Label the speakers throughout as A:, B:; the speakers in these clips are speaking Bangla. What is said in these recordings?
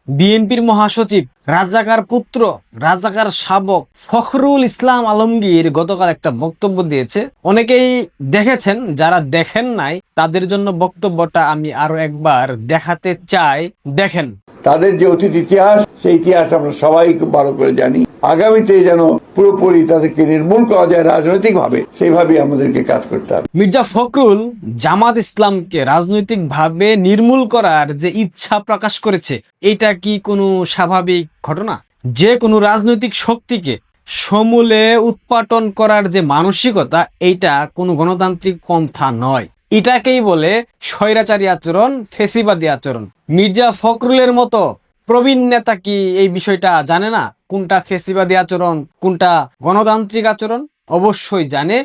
A: বিএনপির মহাসচিব রাজাকার পুত্র রাজাকার শাবক ফখরুল ইসলাম আলমগীর গতকাল একটা বক্তব্য দিয়েছে। অনেকেই দেখেছেন, যারা দেখেন নাই তাদের জন্য বক্তব্যটা আমি আরো একবার দেখাতে চাই। দেখেন।
B: তাদের যে অতীত ইতিহাস, সেই ইতিহাস আমরা সবাই খুব ভালো করে জানি। আগামীতে যেন পুরোপুরি তাদেরকে নির্মূল করা যায় রাজনৈতিক ভাবে, সেইভাবে আমাদেরকে কাজ করতে হবে।
A: মির্জা ফখরুল জামাত ইসলামকে রাজনৈতিক ভাবে নির্মূল করার যে ইচ্ছা প্রকাশ করেছে, এটা কি কোনো স্বাভাবিক ঘটনা? যে কোনো রাজনৈতিক শক্তিকে সমূলে উৎপাটন করার যে মানসিকতা, এইটা কোনো গণতান্ত্রিক পন্থা নয়। এটাকেই বলে স্বৈরাচারী আচরণ, ফেসিবাদী আচরণ। মির্জা ফখরুলের মতো প্রবীণ নেতা কি এই বিষয়টা জানে না? কোনটা ফেসিবাদী আচরণ, কোনটা গণতান্ত্রিক আচরণ? অবশ্যই জানে।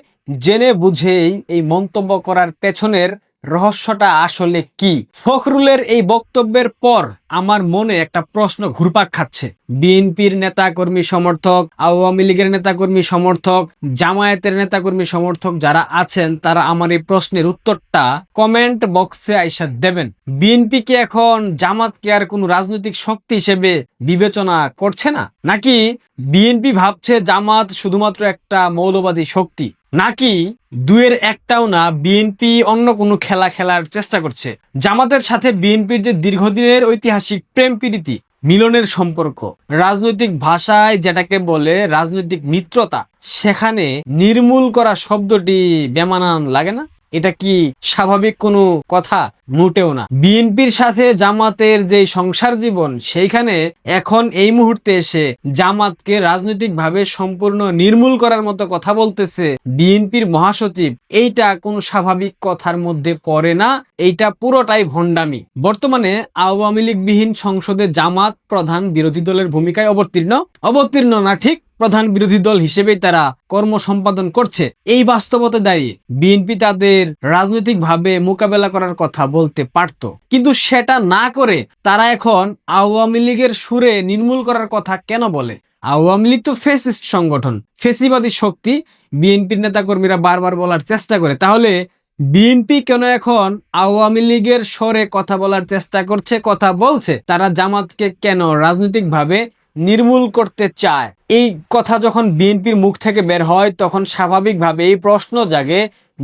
A: জেনে বুঝেই এই মন্তব্য করার পেছনের রহস্যটা আসলে কি? ফখরুলের এই বক্তব্যের পর আমার মনে একটা প্রশ্ন ঘুরপাক খাচ্ছে। বিএনপির নেতাকর্মী সমর্থক, আওয়ামী লীগের নেতাকর্মী সমর্থক, জামায়াতের নেতাকর্মী সমর্থক যারা আছেন, তারা আমার এই প্রশ্নের উত্তরটা কমেন্ট বক্সে আইসা দেবেন। বিএনপি কি এখন জামাতকে আর কোনো রাজনৈতিক শক্তি হিসেবে বিবেচনা করছে না? নাকি বিএনপি ভাবছে জামাত শুধুমাত্র একটা মৌলবাদী শক্তি? নাকি দুয়ের একটাও না, বিএনপি অন্য কোনো খেলা খেলার চেষ্টা করছে? জামাতের সাথে বিএনপির যে দীর্ঘদিনের ঐতিহাসিক প্রেম প্রীতি, মিলনের সম্পর্ক, রাজনৈতিক ভাষায় যেটাকে বলে রাজনৈতিক মিত্রতা, সেখানে নির্মূল করা শব্দটি বেমানান লাগে না? এটা কি স্বাভাবিক কোনো কথা? মোটেও না। বিএনপির সাথে জামাতের যে সংসার জীবন, সেইখানে এখন এই মুহূর্তে এসে জামাতকে রাজনৈতিকভাবে সম্পূর্ণ নির্মূল করার মতো কথা বলতেছে বিএনপির মহাসচিব, এইটা কোনো স্বাভাবিক কথার মধ্যে পড়ে না। এইটা পুরোটাই ভণ্ডামি। বর্তমানে আওয়ামী লীগবিহীন সংসদে জামাত প্রধান বিরোধী দলের ভূমিকায় অবতীর্ণ না, ঠিক প্রধান বিরোধী দল হিসেবেই তারা কর্ম সম্পাদন করছে। এই বাস্তবতা দাঁড়িয়ে বিএনপি তাদের রাজনৈতিকভাবে মোকাবেলা করার কথা বলতে পারত, কিন্তু সেটা না করে তারা এখন আওয়ামী লীগের সুরে নির্মূল করার কথা কেন বলে? আওয়ামী লীগ তো ফ্যাসিস্ট সংগঠন, ফ্যাসিবাদী শক্তি, বিএনপির নেতাকর্মীরা বারবার বলার চেষ্টা করে। তাহলে বিএনপি কেন এখন আওয়ামী লীগের স্বরে কথা বলার চেষ্টা করছে, কথা বলছে? তারা জামাতকে কেন রাজনৈতিকভাবে নির্মূল করতে চায়? এই কথা যখন বিএনপির মুখ থেকে বের হয়, তখন স্বাভাবিকভাবে এই প্রশ্ন জাগে,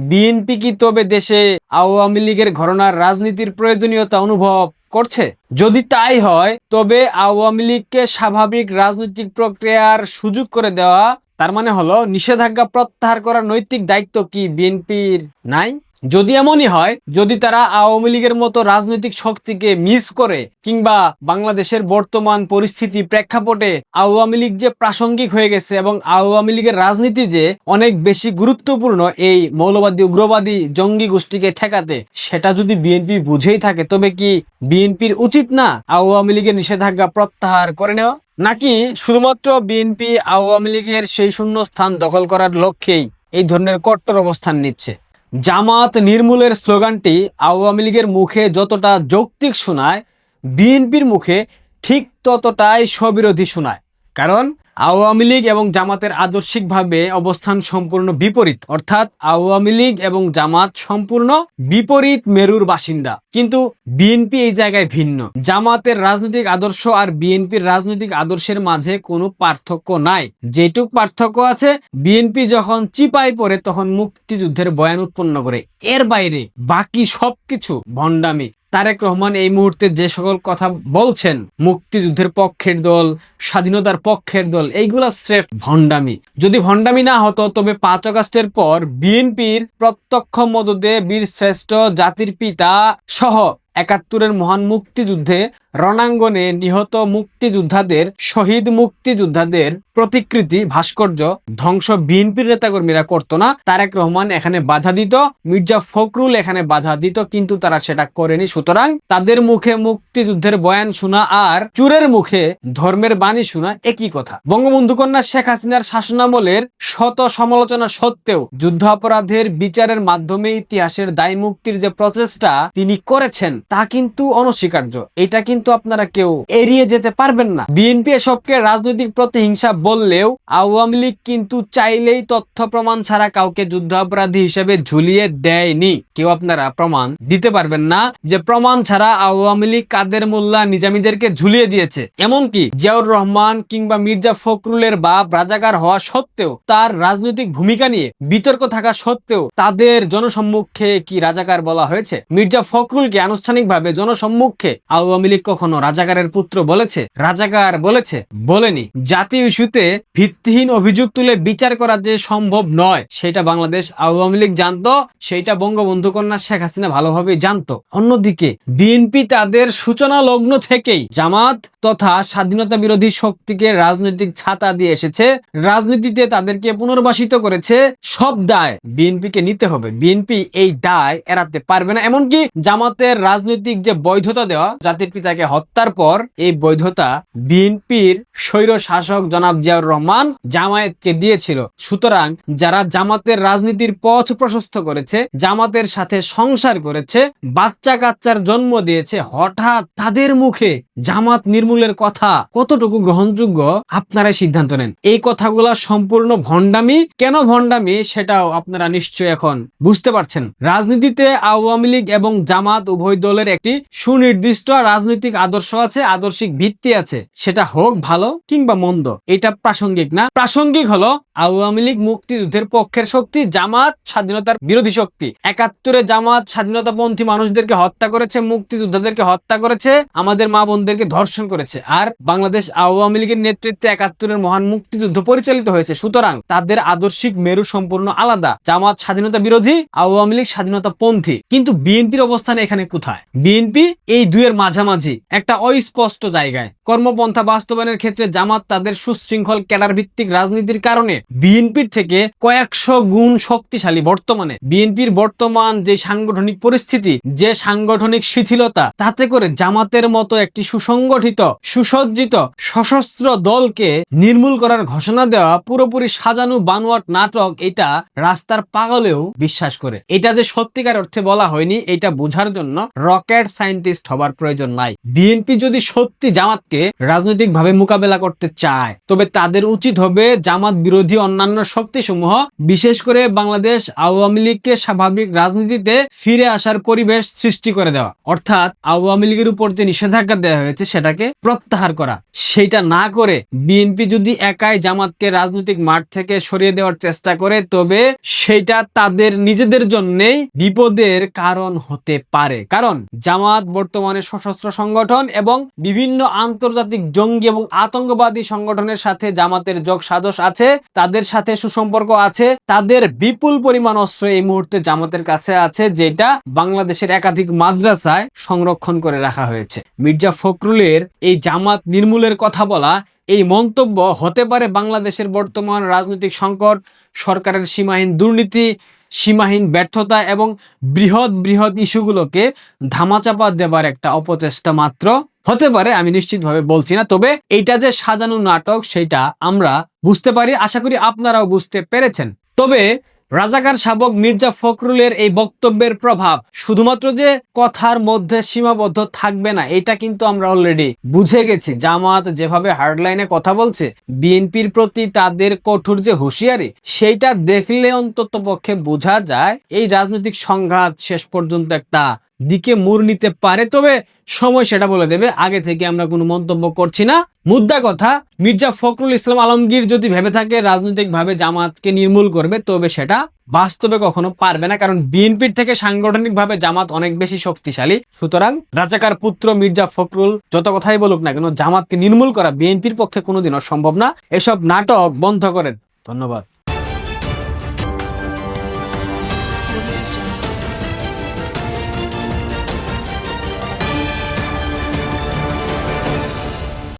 A: বিএনপি কি তবে দেশে আওয়ামী লীগের ঘরানার রাজনীতির প্রয়োজনীয়তা অনুভব করছে? যদি তাই হয়, তবে আওয়ামী লীগকে স্বাভাবিক রাজনৈতিক প্রক্রিয়ার সুযোগ করে দেওয়া, তার মানে হলো নিষেধাজ্ঞা প্রত্যাহার করার নৈতিক দায়িত্ব কি বিএনপির নাই? যদি এমনই হয়, যদি তারা আওয়ামী লীগের মতো রাজনৈতিক শক্তিকে মিস করে, কিংবা বাংলাদেশের বর্তমান পরিস্থিতি প্রেক্ষাপটে আওয়ামী লীগ যে প্রাসঙ্গিক হয়ে গেছে এবং আওয়ামী লীগের রাজনীতি যে অনেক বেশি গুরুত্বপূর্ণ এই মৌলবাদী উগ্রবাদী জঙ্গি গোষ্ঠীকে ঠেকাতে, সেটা যদি বিএনপি বুঝেই থাকে, তবে কি বিএনপির উচিত না আওয়ামী লীগের নিষেধাজ্ঞা প্রত্যাহার করে নেওয়া? নাকি শুধুমাত্র বিএনপি আওয়ামী লীগের সেই শূন্য স্থান দখল করার লক্ষ্যেই এই ধরনের কট্টর অবস্থান নিচ্ছে? জামাত নির্মূলের স্লোগানটি আওয়ামী লীগের মুখে যতটা যৌক্তিক শোনায়, বিএনপির মুখে ঠিক ততটাই স্ববিরোধী শোনায়। কারণ আওয়ামী লীগ এবং জামাতের আদর্শিকভাবে অবস্থান সম্পূর্ণ বিপরীত। অর্থাৎ আওয়ামী লীগ এবং জামাত সম্পূর্ণ বিপরীত মেরুর বাসিন্দা, কিন্তু বিএনপি এই জায়গায় ভিন্ন। জামাতের রাজনৈতিক আদর্শ আর বিএনপির রাজনৈতিক আদর্শের মাঝে কোনো পার্থক্য নাই। যেটুক পার্থক্য আছে, বিএনপি যখন চিপায় পড়ে তখন মুক্তিযুদ্ধের বয়ান উৎপন্ন করে, এর বাইরে বাকি সবকিছু ভণ্ডামি। তারেক রহমান এই মুহূর্তে যে সকল কথা বলছেন, মুক্তিযুদ্ধের পক্ষের দল, স্বাধীনতার পক্ষের দল, এইগুলা স্রেফ ভণ্ডামি। যদি ভণ্ডামি না হতো, তবে 5 আগস্টের পর বিএনপির প্রত্যক্ষ মদদে বীর শ্রেষ্ঠ, জাতির পিতা সহ 71-এর মহান মুক্তিযুদ্ধে রণাঙ্গনে নিহত মুক্তিযোদ্ধাদের, শহীদ মুক্তিযোদ্ধাদের প্রতিকৃতি, ভাস্কর্য ধ্বংস বিএনপির নেতাকর্মীরা করতো না। তারেক রহমান এখানে বাধা দিত, মির্জা ফখরুল এখানে বাধা দিত, কিন্তু তারা সেটা করেনি। সুতরাং তাদের মুখে মুক্তিযুদ্ধের বয়ান শোনা আর চোরের মুখে ধর্মের বাণী শোনা একই কথা। বঙ্গবন্ধু কন্যা শেখ হাসিনার শাসনামলের শত সমালোচনা সত্ত্বেও যুদ্ধাপরাধের বিচারের মাধ্যমে ইতিহাসের দায় মুক্তির যে প্রচেষ্টা তিনি করেছেন, তা কিন্তু অনস্বীকার্য। এটা কিন্তু তো আপনারা কেউ এড়িয়ে যেতে পারবেন না। বিএনপি এসবকে রাজনৈতিক প্রতিহিংসা বললেও আওয়ামী লীগ কিন্তু চাইলেই তথ্য প্রমাণ ছাড়া কাউকে যুদ্ধাপরাধী হিসেবে ঝুলিয়ে দেয়নি। কেউ আপনারা প্রমাণ দিতে পারবেন না যে প্রমাণ ছাড়া আওয়ামী লীগ কাদের মোল্লা নিজামীদেরকে ঝুলিয়ে দিয়েছে। এমনকি জিয়াউর রহমান কিংবা মির্জা ফখরুলের বাপ রাজাকার হওয়া সত্ত্বেও, তার রাজনৈতিক ভূমিকা নিয়ে বিতর্ক থাকা সত্ত্বেও তাদের জনসম্মুখে কি রাজাকার বলা হয়েছে? মির্জা ফখরুলকে আনুষ্ঠানিকভাবে জনসম্মুখে আওয়ামী লীগ কখনো রাজাকারের পুত্র বলেছে, রাজাকার বলেছে? বলেনি। জাতীয় ইস্যুতে ভিত্তিহীন অভিযোগ তুলে বিচার করা যে সম্ভব নয় সেটা বাংলাদেশ আওয়ামী লীগ জানতো, সেইটা বঙ্গবন্ধু কন্যা শেখ হাসিনা ভালোভাবে জানতো। অন্যদিকে বিএনপি তাদের সূচনা লগ্ন থেকেই জামাত তথা স্বাধীনতা বিরোধী শক্তিকে রাজনৈতিক ছাতা দিয়ে এসেছে, রাজনীতিতে তাদেরকে পুনর্বাসিত করেছে। সব দায় বিএনপিকে নিতে হবে, বিএনপি এই দায় এড়াতে পারবে না। এমনকি জামাতের রাজনৈতিক যে বৈধতা দেওয়া জাতির পিতাকে হত্যার পর, এই বৈধতা বিএনপির স্বৈর শাসক জনাব জিয়াউর রহমান জামায়াতকে দিয়েছিল। সুতরাং যারা জামাতের রাজনীতির পথ প্রশস্ত করেছে, জামাতের সাথে সংসার করেছে, বাচ্চা কাচ্চার জন্ম দিয়েছে, হঠাৎ তাদের মুখে জামাত নির্মূলের কথা কতটুকু গ্রহণযোগ্য আপনারাই সিদ্ধান্ত নেন। এই কথাগুলা সম্পূর্ণ ভণ্ডামি। কেন ভণ্ডামি সেটাও আপনারা নিশ্চয়ই এখন বুঝতে পারছেন। রাজনীতিতে আওয়ামী লীগ এবং জামাত উভয় দলের একটি সুনির্দিষ্ট রাজনৈতিক আদর্শ আছে, আদর্শিক ভিত্তি আছে। সেটা হোক ভালো কিংবা মন্দ, এটা প্রাসঙ্গিক না। প্রাসঙ্গিক হলো আওয়ামী লীগ মুক্তিযুদ্ধের পক্ষের শক্তি, জামাত স্বাধীনতার বিরোধী শক্তি। ৭১-এ জামাত স্বাধীনতাপন্থী মানুষদেরকে হত্যা করেছে, মুক্তিযোদ্ধাদেরকে হত্যা করেছে, আমাদের মা বোনদেরকে ধর্ষণ করেছে। আর বাংলাদেশ আওয়ামী লীগের নেতৃত্বে ৭১-এর মহান মুক্তিযুদ্ধ পরিচালিত হয়েছে। সুতরাং তাদের আদর্শিক মেরু সম্পূর্ণ আলাদা। জামাত স্বাধীনতা বিরোধী, আওয়ামী লীগ স্বাধীনতাপন্থী। কিন্তু বিএনপির অবস্থান এখানে কোথায়? বিএনপি এই দুয়ের মাঝামাঝি একটা অস্পষ্ট জায়গায়। কর্মপন্থা বাস্তবায়নের ক্ষেত্রে জামাত তাদের সুশৃঙ্খল ক্যাডার ভিত্তিক রাজনীতির কারণে বিএনপির থেকে কয়েকশো গুণ শক্তিশালী। বর্তমানে বিএনপির বর্তমান যে সাংগঠনিক পরিস্থিতি, যে সাংগঠনিক শিথিলতা, তাতে করে জামাতের মতো একটি সুসংগঠিত, সুসজ্জিত, সশস্ত্র দলকে নির্মূল করার ঘোষণা দেওয়া পুরোপুরি সাজানো বানোয়াট নাটক। এটা রাস্তার পাগলেও বিশ্বাস করে। এটা যে সত্যিকার অর্থে বলা হয়নি, এটা বোঝার জন্য রকেট সায়েন্টিস্ট হবার প্রয়োজন নাই। বিএনপি যদি সত্যি জামাতকে রাজনৈতিকভাবে মোকাবেলা করতে চায়, তবে তাদের উচিত হবে জামাত বিরোধী অন্যান্য শক্তিসমূহ, বিশেষ করে বাংলাদেশ আওয়ামী লীগকে স্বাভাবিক রাজনীতিতে ফিরে আসার পরিবেশ সৃষ্টি করে দেওয়া। অর্থাৎ আওয়ামী লীগের উপর যে নিষেধাজ্ঞা দেওয়া হয়েছে সেটাকে প্রত্যাহার করা। সেটা না করে বিএনপি যদি একাই জামাতকে রাজনৈতিক মাঠ থেকে সরিয়ে দেওয়ার চেষ্টা করে, তবে সেটা তাদের নিজেদের জন্যই বিপদের কারণ হতে পারে। কারণ জামাত বর্তমানে সশস্ত্র সংগঠন এবং বিভিন্ন আন্তর্জাতিক জঙ্গি এবং আতঙ্কবাদী সংগঠনের সাথে জামাতের যোগ সাজশ আছে, তাদের সাথে সুসম্পর্ক আছে। তাদের বিপুল পরিমাণ অস্ত্র এই মুহূর্তে জামাতের কাছে আছে, যেটা বাংলাদেশের একাধিক মাদ্রাসায় সংরক্ষণ করে রাখা হয়েছে। মির্জা ফখরুলের এই জামাত নির্মূলের কথা বলা এই মন্তব্য হতে পারে বাংলাদেশের বর্তমান রাজনৈতিক সংকট, সরকারের সীমাহীন দুর্নীতি, সীমাহীন ব্যর্থতা এবং বৃহৎ বৃহৎ ইস্যুগুলোকে ধামাচাপা দেবার একটা অপচেষ্টা মাত্র হতে পারে। আমি নিশ্চিতভাবে বলছি না, তবে এইটা যে সাজানো নাটক সেটা আমরা বুঝতে পারি। আশা করি আপনারাও বুঝতে পেরেছেন। তবে রাজাকার শাবক মির্জা ফখরুলের এই বক্তব্যের প্রভাব শুধুমাত্র যে কথার মধ্যে সীমাবদ্ধ থাকবে না, এটা কিন্তু আমরা অলরেডি বুঝে গেছি। জামাত যেভাবে হার্ডলাইনে কথা বলছে, বিএনপির প্রতি তাদের কঠোর যে হুঁশিয়ারি, সেইটা দেখলে অন্তত পক্ষে বোঝা যায় এই রাজনৈতিক সংঘাত শেষ পর্যন্ত একটা দিকে মোড় নিতে পারে। তবে সময় সেটা বলে দেবে। আগে থেকে আমরা কোনো মন্তব্য করছি না। মুদ্রা কথা, মির্জা ফখরুল ইসলাম আলমগীর যদি ভেবে থাকে রাজনৈতিকভাবে জামাতকে নির্মূল করবে, তবে সেটা বাস্তবে কখনো পারবে না। কারণ বিএনপির থেকে সাংগঠনিকভাবে জামাত অনেক বেশি শক্তিশালী। সুতরাং রাজাকার পুত্র মির্জা ফখরুল যত কথাই বলুক না কেন, জামাতকে নির্মূল করা বিএনপির পক্ষে কোনোদিনও সম্ভব না। এসব নাটক বন্ধ করেন। ধন্যবাদ।